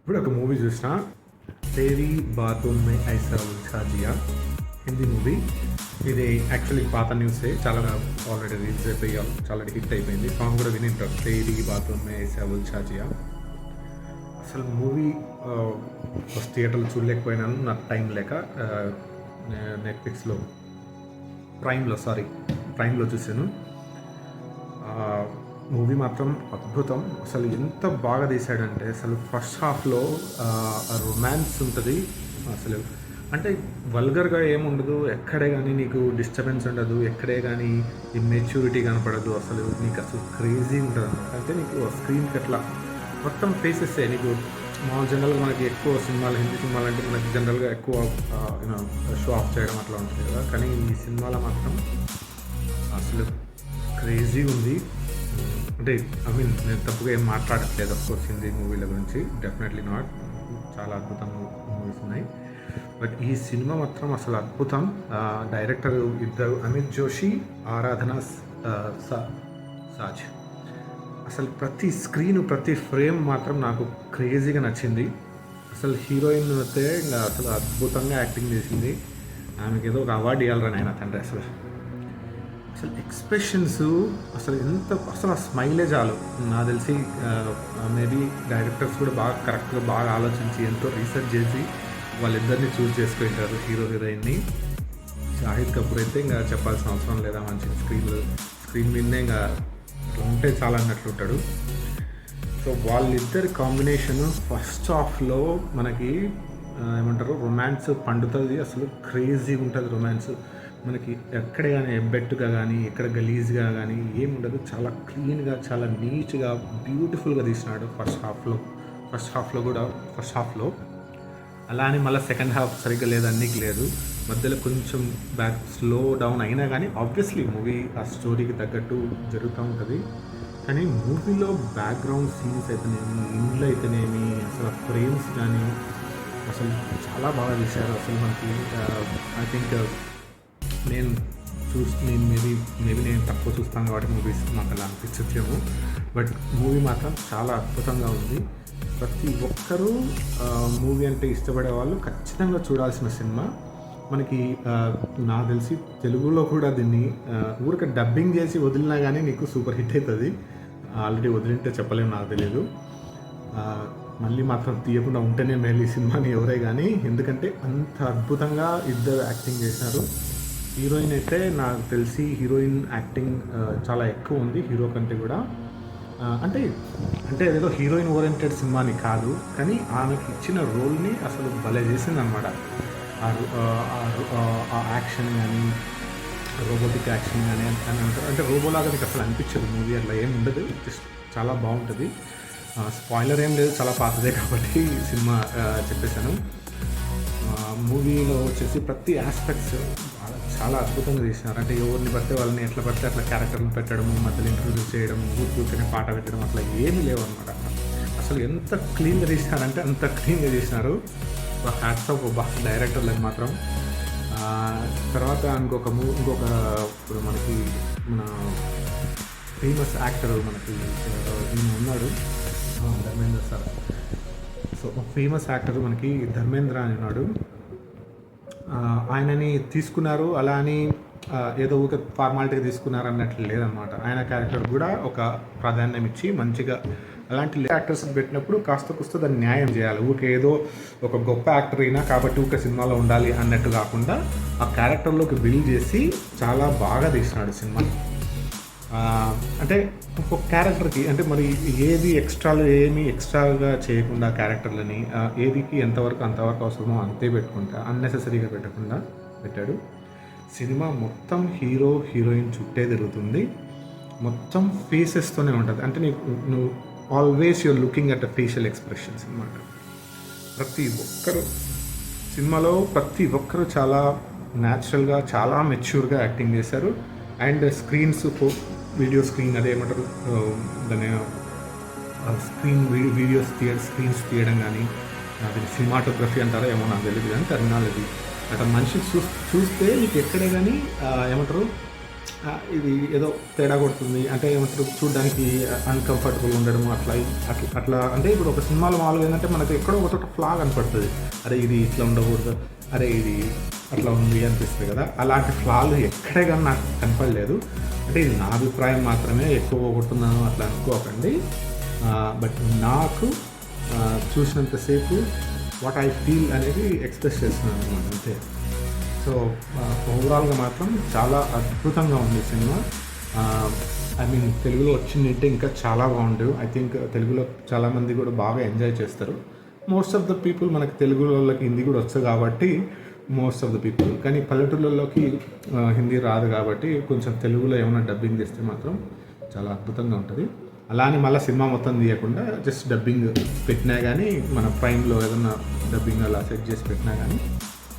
ఇప్పుడు ఒక మూవీ చూసిన తేరీ బాతూన్ మే ఐసా ఉల్చా జియా హిందీ మూవీ. ఇది యాక్చువల్లీ పాత న్యూసే, చాలా ఆల్రెడీ రిలీజ్ అయిపోయి చాలా హిట్ అయిపోయింది. సాంగ్ కూడా వినింటారు, తేరీ బాతూన్ మే ఐసా ఉల్చా జియా. అసలు మూవీ ఫస్ట్ థియేటర్లో చూడలేకపోయినాను, నాకు టైం లేక నెట్ఫ్లిక్స్లో ప్రైమ్లో చూశాను. మూవీ మాత్రం అద్భుతం. అసలు ఎంత బాగా తీశాడంటే, అసలు ఫస్ట్ హాఫ్లో రొమాన్స్ ఉంటుంది. అసలు అంటే వల్గర్గా ఏముండదు, ఎక్కడే కానీ నీకు డిస్టర్బెన్స్ ఉండదు, ఎక్కడే కానీ ఇమ్మెచ్యూరిటీ కనపడదు. అసలు క్రేజీ ఉంటుంది అనమాట. అంటే నీకు స్క్రీన్కి అట్లా మొత్తం ఫేసెస్ నీకు మామూలు జనరల్గా మనకి ఎక్కువ సినిమాలు, హిందీ సినిమాలు అంటే మనకి జనరల్గా ఎక్కువ షో ఆఫ్ చేయడం అట్లా ఉంటుంది కదా. కానీ ఈ సినిమాలో మాత్రం అసలు క్రేజీ ఉంది. అంటే నేను తప్పుగా ఏం మాట్లాడట్లేదు అఫ్కోర్స్ హిందీ మూవీల గురించి, డెఫినెట్లీ నాట్. చాలా అద్భుతంగా మూవీస్ ఉన్నాయి, బట్ ఈ సినిమా మాత్రం అసలు అద్భుతం. డైరెక్టర్ ఇద్దరు, అమిత్ జోషి, ఆరాధన సాజ్. అసలు ప్రతి స్క్రీన్, ప్రతి ఫ్రేమ్ మాత్రం నాకు క్రేజీగా నచ్చింది. అసలు హీరోయిన్ అయితే ఇంకా అసలు అద్భుతంగా యాక్టింగ్ చేసింది. ఆమెకి ఏదో ఒక అవార్డు ఇవ్వాలరా నాయన తండ్రి. అసలు ఎక్స్ప్రెషన్స్ అసలు ఆ స్మైలే చాలు. నాకు తెలిసి మేబీ డైరెక్టర్స్ కూడా బాగా కరెక్ట్గా బాగా ఆలోచించి ఎంతో రీసెర్చ్ చేసి వాళ్ళిద్దరిని చూస్ చేసుకుంటారు, హీరో హీరోయిన్ని. షాహిద్ కపూర్ అయితే ఇంకా చెప్పాల్సిన అవసరం లేదా, మంచి స్క్రీన్ మీదనే ఇంకా ఉంటే చాలా అన్నట్లుంటాడు. సో వాళ్ళిద్దరి కాంబినేషను ఫస్ట్ హాఫ్లో మనకి ఏమంటారు రొమాన్స్ పండుతుంది. అసలు క్రేజీగా ఉంటుంది రొమాన్స్. మనకి ఎక్కడ కానీ ఎబ్బెట్టుగా కానీ ఎక్కడ గలీజ్గా కానీ ఏముండదు. చాలా క్లీన్గా, చాలా నీట్గా, బ్యూటిఫుల్గా తీసినాడు ఫస్ట్ హాఫ్లో. అలా అని మళ్ళీ సెకండ్ హాఫ్ సరిగ్గా లేదు, అన్నికి లేదు. మధ్యలో కొంచెం స్లో డౌన్ అయినా కానీ ఆబ్వియస్లీ మూవీ ఆ స్టోరీకి తగ్గట్టు జరుగుతూ ఉంటుంది. కానీ మూవీలో బ్యాక్గ్రౌండ్ సీన్స్ అయితేనేమి, ఇండ్లు అయితేనేమి, అసలు ఫ్రేమ్స్ కానీ అసలు చాలా బాగా తీశారు. అసలు మనకి ఐ థింక్ నేను మేబీ నేను తక్కువ చూస్తాను కాబట్టి మూవీస్ నాకు అలా అనిపించచ్చేమో, బట్ మూవీ మాత్రం చాలా అద్భుతంగా ఉంది. ప్రతి ఒక్కరూ మూవీ అంటే ఇష్టపడే వాళ్ళు ఖచ్చితంగా చూడాల్సిన సినిమా. మనకి నాకు తెలిసి తెలుగులో కూడా దీన్ని ఊరికే డబ్బింగ్ చేసి వదిలినా కానీ నీకు సూపర్ హిట్ అవుతుంది. ఆల్రెడీ వదిలింటే చెప్పలేము, నాకు తెలియదు. మళ్ళీ మాత్రం తీయకుండా ఉంటేనే మేలు ఈ సినిమాని ఎవరే కానీ, ఎందుకంటే అంత అద్భుతంగా ఇద్దరు యాక్టింగ్ చేశారు. హీరోయిన్ అయితే నాకు తెలిసి హీరోయిన్ యాక్టింగ్ చాలా ఎక్కువ ఉంది హీరో కంటే కూడా. అంటే అదేదో హీరోయిన్ ఓరియంటెడ్ సినిమాని కాదు, కానీ ఆమెకి ఇచ్చిన రోల్ని అసలు భలే చేసింది అనమాట. ఆ యాక్షన్ కానీ, రోబోటిక్ యాక్షన్ కానీ అని అంటారు. అంటే రోబోలాగా నీకు అసలు అనిపించదు మూవీ, అట్లా ఏమి ఉండదు, జస్ట్ చాలా బాగుంటుంది. స్పాయిలర్ ఏం లేదు, చాలా పాతదే కాబట్టి సినిమా చెప్పేశాను. మూవీలో వచ్చేసి ప్రతి ఆస్పెక్ట్స్ చాలా అద్భుతంగా తీసినారు. అంటే ఎవరిని పడితే వాళ్ళని ఎట్లా పడితే అట్లా క్యారెక్టర్లు పెట్టడము, మధ్యలో ఇంట్రొడ్యూస్ చేయడం, కూర్చొని పాట పెట్టడం అట్లా ఏమీ లేవు అనమాట. అసలు ఎంత క్లీన్గా తీసినారంటే అంత క్లీన్గా చేసినారు. హ్యాట్స్ ఆఫ్ డైరెక్టర్లకు మాత్రం. తర్వాత ఇంకొక ఇప్పుడు మనకి మన ఫేమస్ యాక్టర్ మనకి ఉన్నాడు, Dharmendra sir. So famous actor మనకి ధర్మేంద్ర అని ఉన్నాడు. ఆయనని తీసుకున్నారు, అలా అని ఏదో ఒక ఫార్మాలిటీగా తీసుకున్నారు అన్నట్లు లేదనమాట. ఆయన క్యారెక్టర్ కూడా ఒక ప్రాధాన్యం ఇచ్చి మంచిగా అలాంటి యాక్టర్స్ పెట్టినప్పుడు కాస్త దాన్ని న్యాయం చేయాలి. ఊరికే ఏదో ఒక గొప్ప యాక్టర్ అయినా కాబట్టి ఊరికే సినిమాలో ఉండాలి అన్నట్టు కాకుండా ఆ క్యారెక్టర్లోకి బిల్డ్ చేసి చాలా బాగా తీసినాడు సినిమా. అంటే ఒక క్యారెక్టర్కి అంటే మరి ఏది ఎక్స్ట్రాగా చేయకుండా క్యారెక్టర్లని ఏదికి అంతవరకు అవసరమో అంతే పెట్టుకుంటా, అన్నెసెసరీగా పెట్టకుండా పెట్టాడు. సినిమా మొత్తం హీరో హీరోయిన్ చుట్టే తిరుగుతుంది, మొత్తం ఫేసెస్తోనే ఉంటుంది. అంటే నువ్వు always your looking at the facial expressions అన్నమాట. ప్రతి ఒక్కరు చాలా న్యాచురల్గా, చాలా మెచ్యూర్గా యాక్టింగ్ చేశారు. అండ్ వీడియో స్క్రీన్ అదేమంటారు దాని స్క్రీన్స్ తీయడం కానీ, అది సినిమాటోగ్రఫీ అంటారో ఏమో నాకు తెలియదు, కానీ టెర్మినాలజీ అట్లా మనిషి చూస్తే నీకు ఎక్కడే కానీ ఏమంటారు ఇది ఏదో తేడా కొడుతుంది అంటే ఏమంటారు చూడడానికి అన్కంఫర్టబుల్ ఉండడం అట్లా అట్లా అట్లా అంటే ఇప్పుడు ఒక సినిమాలో మామూలుగా ఏంటంటే మనకు ఎక్కడో ఒక చోట ఫ్లా కనపడుతుంది, అరే ఇది ఇట్లా ఉండకూడదు, అరే ఇది అట్లా ఉంది అనిపిస్తుంది కదా. అలాంటి ఫ్లాలు ఎక్కడే కానీ నాకు కనపడలేదు. అంటే ఇది నా అభిప్రాయం మాత్రమే, ఎక్కువ పోగొట్టున్నాను అట్లా అనుకోకండి. బట్ నాకు చూసినంతసేపు వాట్ ఐ ఫీల్ అనేది ఎక్స్ప్రెస్ చేస్తున్నాను అనమాట అంతే. సో ఓవరాల్గా మాత్రం చాలా అద్భుతంగా ఉంది సినిమా. ఐ మీన్ తెలుగులో వచ్చిందంటే ఇంకా చాలా బాగుంటుంది. ఐ థింక్ తెలుగులో చాలామంది కూడా బాగా ఎంజాయ్ చేస్తారు. మోస్ట్ ఆఫ్ ద పీపుల్ మనకి తెలుగులోకి హిందీ కూడా వస్తుంది కాబట్టి మోస్ట్ ఆఫ్ ద పీపుల్, కానీ పల్లెటూళ్ళలోకి హిందీ రాదు కాబట్టి కొంచెం తెలుగులో ఏమైనా డబ్బింగ్ చేస్తే మాత్రం చాలా అద్భుతంగా ఉంటుంది. అలానే మళ్ళీ సినిమా మొత్తం తీయకుండా జస్ట్ డబ్బింగ్ పెట్టినా కానీ మన ప్రైమ్లో ఏదన్నా డబ్బింగ్ అలా సెట్ చేసి పెట్టినా కానీ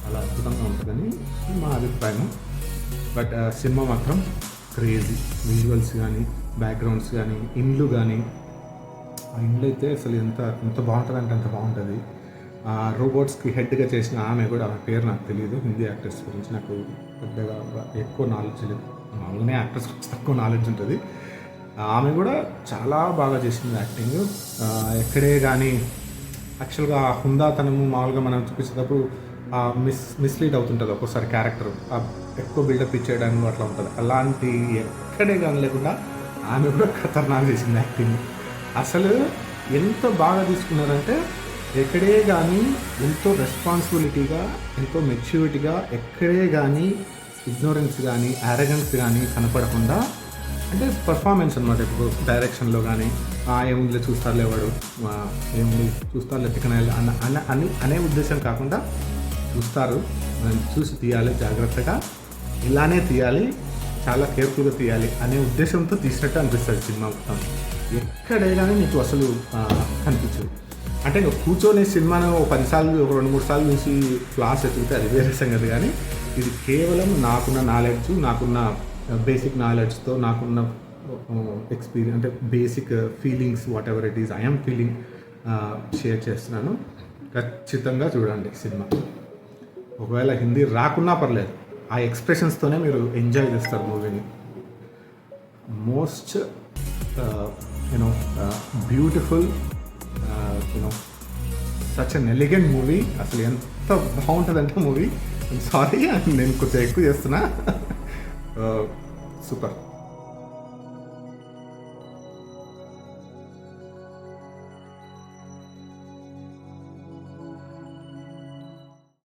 చాలా అద్భుతంగా ఉంటుందని మా అభిప్రాయం. బట్ సినిమా మాత్రం క్రేజీ, విజువల్స్ కానీ బ్యాక్గ్రౌండ్స్ కానీ ఇండ్లు కానీ, ఆ ఇండ్లు అయితే అసలు ఎంత బాగుంటుంది అంటే అంత బాగుంటుంది. రోబోట్స్కి హెడ్గా చేసిన ఆమె కూడా, ఆమె పేరు నాకు తెలియదు, హిందీ యాక్టర్స్ గురించి నాకు పెద్దగా ఎక్కువ నాలెడ్జ్ లేదు, మామూలుగానే యాక్టర్స్ గురించి తక్కువ నాలెడ్జ్ ఉంటుంది. ఆమె కూడా చాలా బాగా చేసింది యాక్టింగ్. ఎక్కడే కానీ యాక్చువల్గా హుందాతనము మామూలుగా మనం చూపించేటప్పుడు మిస్లీడ్ అవుతుంటుంది ఒక్కోసారి క్యారెక్టర్, ఎక్కువ బిల్డప్ ఇచ్చేయడానికి అట్లా ఉంటుంది. అలాంటి ఎక్కడే కానీ లేకుండా ఆమె కూడా ఖతర్నాక్ చేసింది యాక్టింగ్. అసలు ఎంత బాగా తీసుకున్నారంటే ఎక్కడే కానీ ఎంతో రెస్పాన్సిబిలిటీగా, ఎంతో మెచ్యూరిటీగా, ఎక్కడే కానీ ఇగ్నోరెన్స్ కానీ అరగెన్స్ కానీ కనపడకుండా, అంటే పర్ఫార్మెన్స్ అనమాట. ఇప్పుడు డైరెక్షన్లో కానీ ఏముందిలే చూస్తారులే వాడు, ఏముంది చూస్తారులే తికనాయలు అనే ఉద్దేశం కాకుండా, చూస్తారు మనం చూసి తీయాలి జాగ్రత్తగా, ఇలానే తీయాలి, చాలా కేర్ఫుల్గా తీయాలి అనే ఉద్దేశంతో తీసినట్టు అనిపిస్తుంది సినిమా మొత్తం. ఎక్కడే కానీ నీకు అసలు కనిపించదు. అంటే కూర్చొని సినిమాను 10 సార్లు, ఒక 2-3 సార్లు చూసి క్లాస్ ఎత్తితే అది వేరే సంగతి. కానీ ఇది కేవలం నాకున్న నాలెడ్జ్, నాకున్న బేసిక్ నాలెడ్జ్తో, నాకున్న ఎక్స్పీరియన్స్, అంటే basic feelings what ever it is I'm feeling share చేస్తున్నాను. ఖచ్చితంగా చూడండి సినిమా. ఒకవేళ హిందీ రాకున్నా పర్లేదు, ఆ ఎక్స్ప్రెషన్స్తోనే మీరు ఎంజాయ్ చేస్తారు మూవీని. Most you know beautiful, you know such an elegant movie. అసలు ఎంత బాగుంటుందంటే మూవీ, సారీ నేను కొంచెం ఎక్కువ చేస్తున్నా. సూపర్.